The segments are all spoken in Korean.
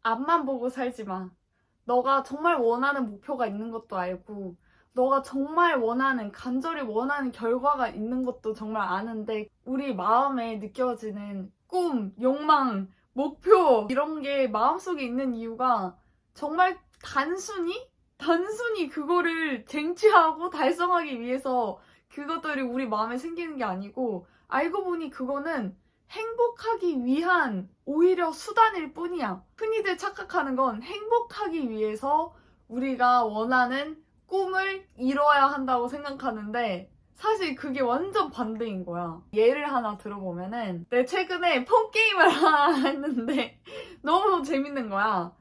앞만 보고 살지 마. 너가 정말 원하는 목표가 있는 것도 알고, 너가 정말 원하는, 간절히 원하는 결과가 있는 것도 정말 아는데, 우리 마음에 느껴지는 꿈, 욕망, 목표, 이런 게 마음속에 있는 이유가 정말 단순히 그거를 쟁취하고 달성하기 위해서 그것들이 우리 마음에 생기는 게 아니고, 알고 보니 그거는 행복하기 위한 오히려 수단일 뿐이야. 흔히들 착각하는 건 행복하기 위해서 우리가 원하는 꿈을 이뤄야 한다고 생각하는데 사실 그게 완전 반대인 거야. 예를 하나 들어보면은 내 최근에 폰게임을 하나 했는데 너무 재밌는 거야.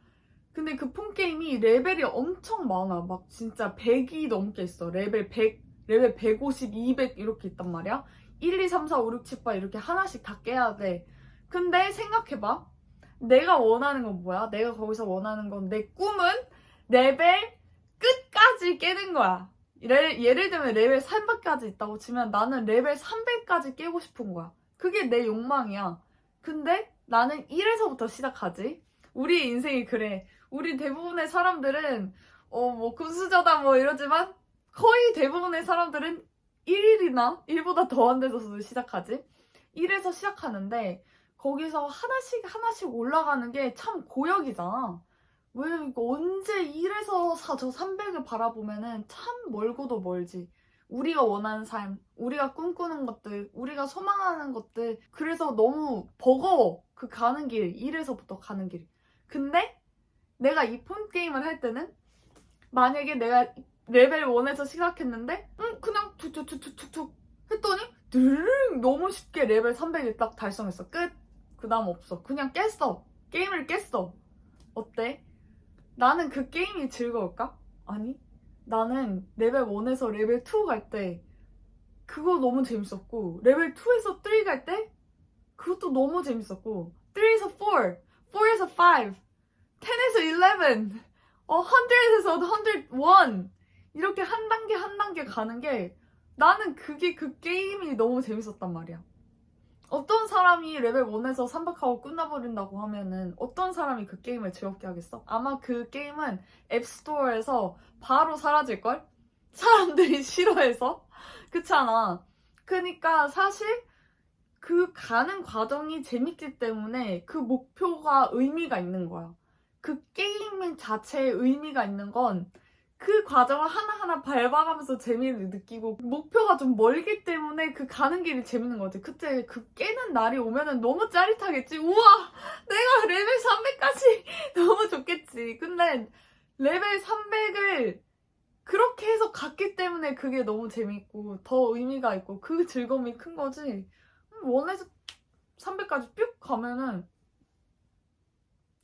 근데 그 폰게임이 레벨이 엄청 많아. 막 진짜 100이 넘게 있어. 레벨 100, 레벨 150, 200 이렇게 있단 말이야. 1, 2, 3, 4, 5, 6, 7, 8 이렇게 하나씩 다 깨야 돼. 근데 생각해봐. 내가 원하는 건 뭐야? 내가 거기서 원하는 건 내 꿈은 레벨 끝까지 깨는 거야. 예를 들면 레벨 300까지 있다고 치면 나는 레벨 300까지 깨고 싶은 거야. 그게 내 욕망이야. 근데 나는 1에서부터 시작하지. 우리 인생이 그래. 우리 대부분의 사람들은 뭐 금수저다 뭐 이러지만 거의 대부분의 사람들은 1일이나 1보다 더한 데서 시작하지. 1에서 시작하는데 거기서 하나씩 올라가는 게 참 고역이잖아. 왜 이거 언제 1에서 저 300을 바라보면은 참 멀고도 멀지. 우리가 원하는 삶, 우리가 꿈꾸는 것들, 우리가 소망하는 것들. 그래서 너무 버거워. 그 가는 길, 1에서부터 가는 길. 근데 내가 이 폰 게임을 할 때는 만약에 내가 레벨 1에서 시작했는데 그냥 툭툭툭툭툭 했더니 드르릉 너무 쉽게 레벨 300을 딱 달성했어. 끝. 그 다음 없어. 그냥 깼어. 게임을 깼어. 어때? 나는 그 게임이 즐거울까? 아니. 나는 레벨 1에서 레벨 2 갈 때 그거 너무 재밌었고 레벨 2에서 3 갈 때 그것도 너무 재밌었고 3에서 4, 4에서 5, 10에서 11, 100에서 101 이렇게 한 단계 한 단계 가는 게 나는 그게 그 게임이 너무 재밌었단 말이야. 어떤 사람이 레벨 1에서 300하고 끝나버린다고 하면은 어떤 사람이 그 게임을 즐겁게 하겠어? 아마 그 게임은 앱스토어에서 바로 사라질걸? 사람들이 싫어해서? 그렇잖아. 그러니까 사실 그 가는 과정이 재밌기 때문에 그 목표가 의미가 있는 거야. 그 게임 자체에 의미가 있는 건 그 과정을 하나하나 밟아가면서 재미를 느끼고 목표가 좀 멀기 때문에 그 가는 길이 재밌는 거지. 그때 그 깨는 날이 오면은 너무 짜릿하겠지. 우와! 내가 레벨 300까지 너무 좋겠지. 근데 레벨 300을 그렇게 해서 갔기 때문에 그게 너무 재밌고 더 의미가 있고 그 즐거움이 큰 거지. 원에서 300까지 뿅 가면은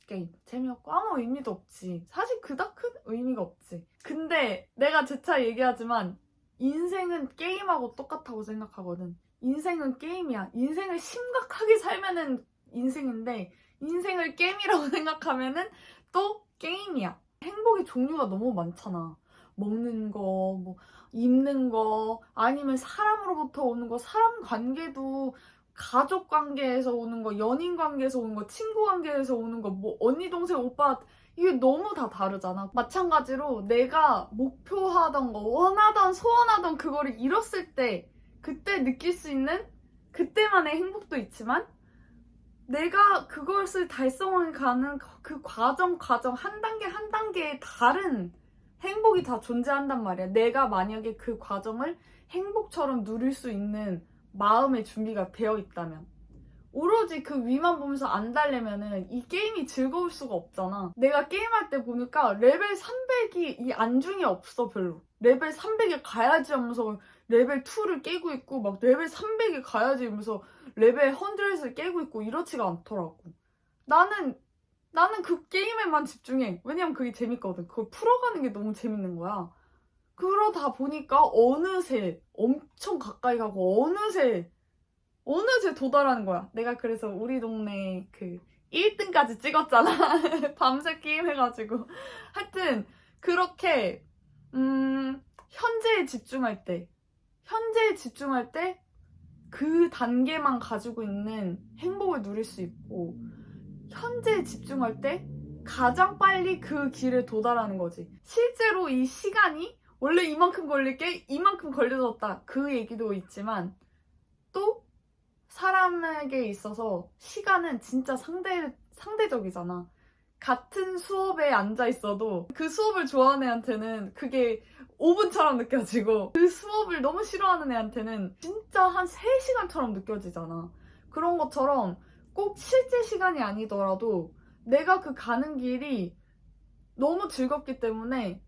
게임 재미없고 아무 의미도 없지. 사실 그닥 큰 의미가 없지. 근데 내가 재차 얘기하지만 인생은 게임하고 똑같다고 생각하거든. 인생은 게임이야. 인생을 심각하게 살면은 인생인데 인생을 게임이라고 생각하면은 또 게임이야. 행복의 종류가 너무 많잖아. 먹는 거, 뭐 입는 거, 아니면 사람으로부터 오는 거, 사람 관계도 가족 관계에서 오는 거, 연인 관계에서 오는 거, 친구 관계에서 오는 거, 뭐 언니, 동생, 오빠 이게 너무 다 다르잖아. 마찬가지로 내가 목표하던 거, 원하던, 소원하던 그거를 이뤘을 때 그때 느낄 수 있는 그때만의 행복도 있지만 내가 그것을 달성해 가는 그 과정 한 단계 한 단계에 다른 행복이 다 존재한단 말이야. 내가 만약에 그 과정을 행복처럼 누릴 수 있는 마음의 준비가 되어 있다면. 오로지 그 위만 보면서 안 달래면은 이 게임이 즐거울 수가 없잖아. 내가 게임할 때 보니까 레벨 300이 이 안중에 없어 별로. 레벨 300에 가야지 하면서 레벨 2를 깨고 있고 막 레벨 300에 가야지 하면서 레벨 100을 깨고 있고 이렇지가 않더라고. 나는 그 게임에만 집중해. 왜냐면 그게 재밌거든. 그걸 풀어가는 게 너무 재밌는 거야. 그러다 보니까 어느새 엄청 가까이 가고 어느새 도달하는 거야. 내가 그래서 우리 동네 그 1등까지 찍었잖아. 밤새 게임 해가지고. 하여튼 그렇게 현재에 집중할 때 그 단계만 가지고 있는 행복을 누릴 수 있고 현재에 집중할 때 가장 빨리 그 길에 도달하는 거지. 실제로 이 시간이 원래 이만큼 걸릴 게 이만큼 걸려졌다. 그 얘기도 있지만 또 사람에게 있어서 시간은 진짜 상대적이잖아. 같은 수업에 앉아 있어도 그 수업을 좋아하는 애한테는 그게 5분처럼 느껴지고 그 수업을 너무 싫어하는 애한테는 진짜 한 3시간처럼 느껴지잖아. 그런 것처럼 꼭 실제 시간이 아니더라도 내가 그 가는 길이 너무 즐겁기 때문에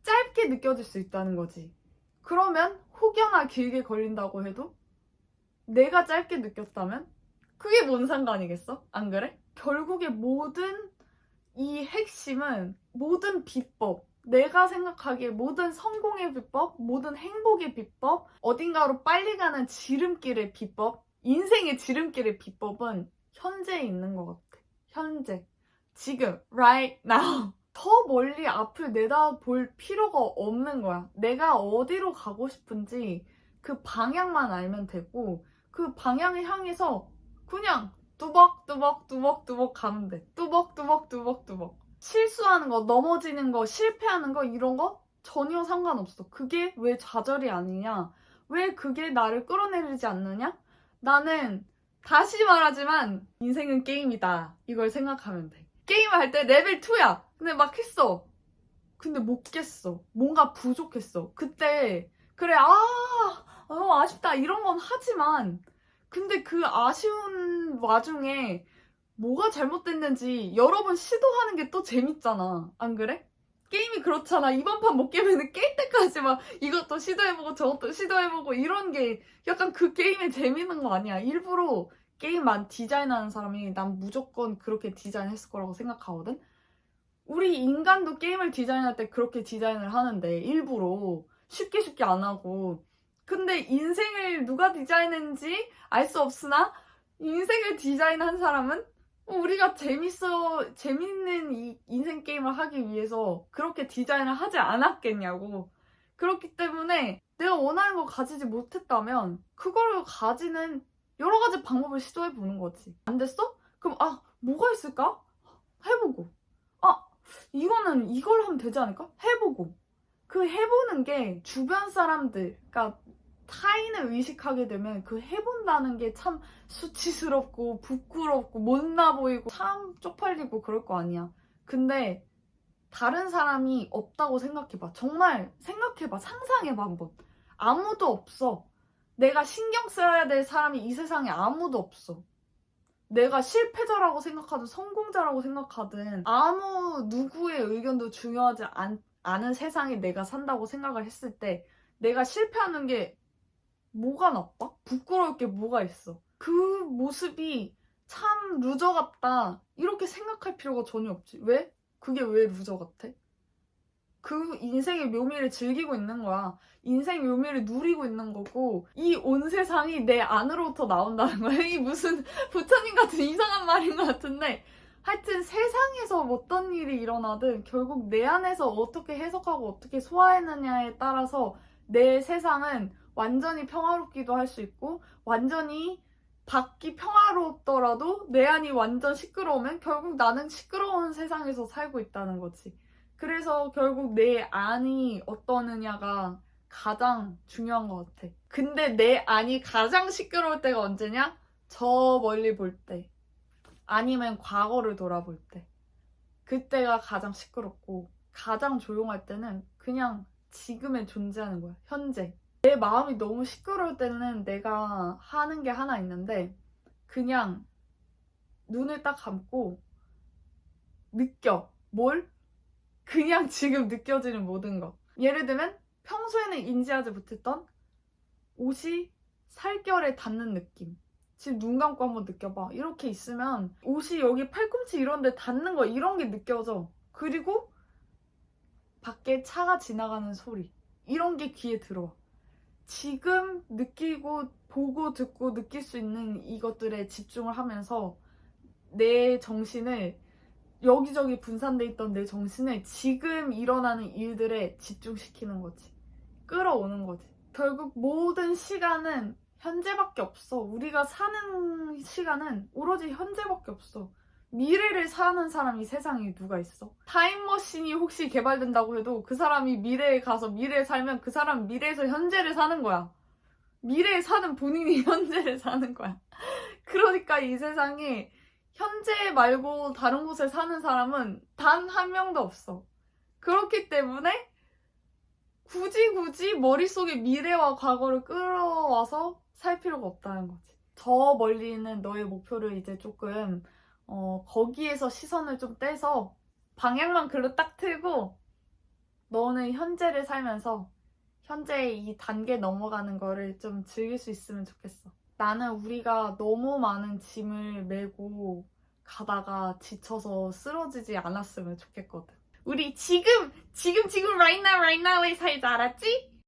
짧게 느껴질 수 있다는 거지. 그러면 혹여나 길게 걸린다고 해도 내가 짧게 느꼈다면 그게 뭔 상관이겠어? 안 그래? 결국에 모든 이 핵심은 모든 비법, 내가 생각하기에 모든 성공의 비법, 모든 행복의 비법, 어딘가로 빨리 가는 지름길의 비법, 인생의 지름길의 비법은 현재에 있는 것 같아. 현재. 지금. Right now. 더 멀리 앞을 내다볼 필요가 없는 거야. 내가 어디로 가고 싶은지 그 방향만 알면 되고 그 방향을 향해서 그냥 뚜벅뚜벅뚜벅뚜벅 가면 돼. 뚜벅뚜벅뚜벅뚜벅. 실수하는 거, 넘어지는 거, 실패하는 거 이런 거 전혀 상관없어. 그게 왜 좌절이 아니냐? 왜 그게 나를 끌어내리지 않느냐? 나는 다시 말하지만 인생은 게임이다. 이걸 생각하면 돼. 게임을 할 때 레벨 2야. 근데 막 했어. 근데 못 깼어. 뭔가 부족했어. 그때 그래 너무 아쉽다 이런 건 하지만 근데 그 아쉬운 와중에 뭐가 잘못됐는지 여러 번 시도하는 게 또 재밌잖아. 안 그래? 게임이 그렇잖아. 이번 판 못 깨면 깰 때까지 막 이것도 시도해보고 저것도 시도해보고 이런 게 약간 그 게임의 재미있는 거 아니야. 일부러 게임만 디자인하는 사람이 난 무조건 그렇게 디자인했을 거라고 생각하거든. 우리 인간도 게임을 디자인할 때 그렇게 디자인을 하는데 일부러 쉽게 안 하고 근데 인생을 누가 디자인했는지 알 수 없으나 인생을 디자인한 사람은 우리가 재밌는 이 인생 게임을 하기 위해서 그렇게 디자인을 하지 않았겠냐고. 그렇기 때문에 내가 원하는 걸 가지지 못했다면 그거를 가지는 여러 가지 방법을 시도해 보는 거지. 안 됐어? 그럼 뭐가 있을까? 해보고 이거는 이걸 하면 되지 않을까? 해보고 그 해보는 게 주변 사람들 그러니까 타인을 의식하게 되면 그 해본다는 게 참 수치스럽고 부끄럽고 못나 보이고 참 쪽팔리고 그럴 거 아니야. 근데 다른 사람이 없다고 생각해봐. 정말 생각해봐. 상상해봐 한번. 아무도 없어. 내가 신경 써야 될 사람이 이 세상에 아무도 없어. 내가 실패자라고 생각하든 성공자라고 생각하든 아무 누구의 의견도 중요하지 않은 세상에 내가 산다고 생각을 했을 때 내가 실패하는 게 뭐가 나빠? 부끄러울 게 뭐가 있어? 그 모습이 참 루저 같다 이렇게 생각할 필요가 전혀 없지. 왜? 그게 왜 루저 같아? 그 인생의 묘미를 즐기고 있는 거야. 인생 묘미를 누리고 있는 거고 이 온 세상이 내 안으로부터 나온다는 거야. 이 무슨 부처님 같은 이상한 말인 것 같은데 하여튼 세상에서 어떤 일이 일어나든 결국 내 안에서 어떻게 해석하고 어떻게 소화했느냐에 따라서 내 세상은 완전히 평화롭기도 할 수 있고 완전히 밖이 평화롭더라도 내 안이 완전 시끄러우면 결국 나는 시끄러운 세상에서 살고 있다는 거지. 그래서 결국 내 안이 어떠느냐가 가장 중요한 것 같아. 근데 내 안이 가장 시끄러울 때가 언제냐? 저 멀리 볼 때. 아니면 과거를 돌아볼 때. 그때가 가장 시끄럽고 가장 조용할 때는 그냥 지금에 존재하는 거야. 현재. 내 마음이 너무 시끄러울 때는 내가 하는 게 하나 있는데 그냥 눈을 딱 감고 느껴. 뭘? 그냥 지금 느껴지는 모든 거. 예를 들면 평소에는 인지하지 못했던 옷이 살결에 닿는 느낌. 지금 눈 감고 한번 느껴봐. 이렇게 있으면 옷이 여기 팔꿈치 이런 데 닿는 거 이런 게 느껴져. 그리고 밖에 차가 지나가는 소리. 이런 게 귀에 들어와. 지금 느끼고 보고 듣고 느낄 수 있는 이것들에 집중을 하면서 내 정신을 여기저기 분산돼 있던 내 정신을 지금 일어나는 일들에 집중시키는 거지. 끌어오는 거지. 결국 모든 시간은 현재밖에 없어. 우리가 사는 시간은 오로지 현재밖에 없어. 미래를 사는 사람이 세상에 누가 있어? 타임머신이 혹시 개발된다고 해도 그 사람이 미래에 가서 미래에 살면 그 사람 미래에서 현재를 사는 거야. 미래에 사는 본인이 현재를 사는 거야. 그러니까 이 세상에 현재 말고 다른 곳에 사는 사람은 단 한 명도 없어. 그렇기 때문에 굳이 머릿속에 미래와 과거를 끌어와서 살 필요가 없다는 거지. 저 멀리 있는 너의 목표를 이제 조금 거기에서 시선을 좀 떼서 방향만 글로 딱 틀고 너는 현재를 살면서 현재의 이 단계 넘어가는 거를 좀 즐길 수 있으면 좋겠어. 나는 우리가 너무 많은 짐을 메고 가다가 지쳐서 쓰러지지 않았으면 좋겠거든. 우리 지금 right now에 살자, 알았지?